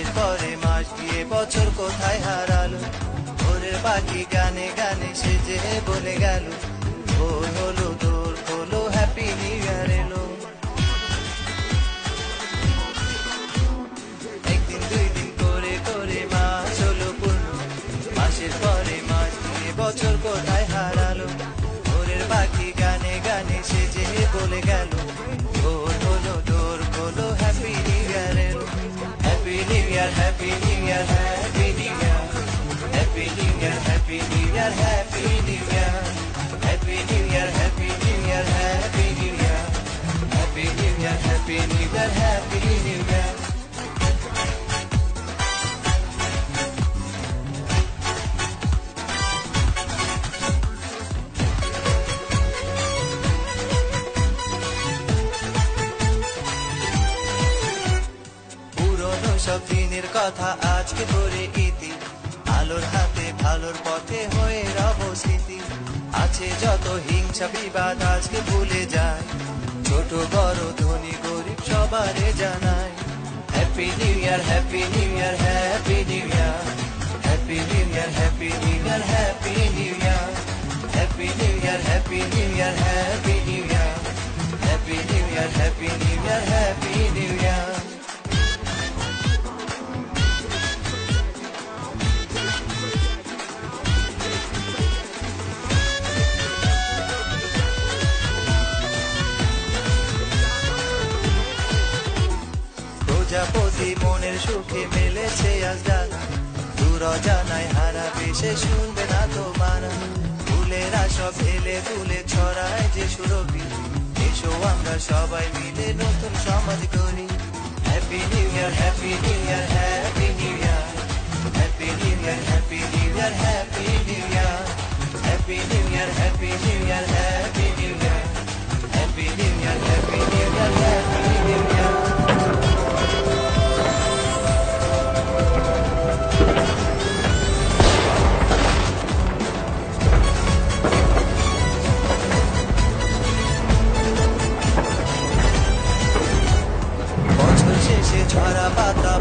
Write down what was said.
মাসের পরে মাস গিয়ে বছর কোথায় হারালো, ভোরের পাখি গানে গানে সেজে বলে গেল, ভোর হলো দোর হলো হ্যাপি নিউ ইয়ার এলো। একদিন দুই দিন করে করে মাস হলো পূর্ণ, মাসের পরে মাস গিয়ে বছর কোথায় হারালো, ভোরের পাখি গানে গানে সেজে বলে গেল, ভোর হলো দোর হলো হ্যাপি নিউ ইয়ার এলো। Happy new year, happy new year, happy new year, happy new year, happy new year, happy new year, happy new year, happy new year, happy new year, happy new year, happy new year, happy new year. পুরনো সব দিনের কথা আজকে ধরে ইতি, আলোর হাতে ভালোর পথে হয়ে রব স্মৃতি, আছে যত হিংসা বিবাদ আজকে ভুলে যায়, ছোট বড় ধনী গরিব সবারে জানায়, happy new year, happy new year, happy new year, happy new year, happy new year, happy new year, happy new year, happy new year, happy new year, happy new year, happy new year, happy new year. প্রজাপতি মনের সুখে মেলেছে আজ ডানা, দূর জানায় হারাবে সে শুনবে না তো মানা, ফুলেরা সব ঢেলে তুলে ছড়ায় যে সুরভি, এসো আমরা সবাই মিলে নতুন সমাজ করি। Happy new year, happy new year, happy new year, happy new year, happy new year, happy new year, happy new year, happy new year, happy new year, happy new year, happy new year, happy new year. বছর শেষে ঝরা পাতা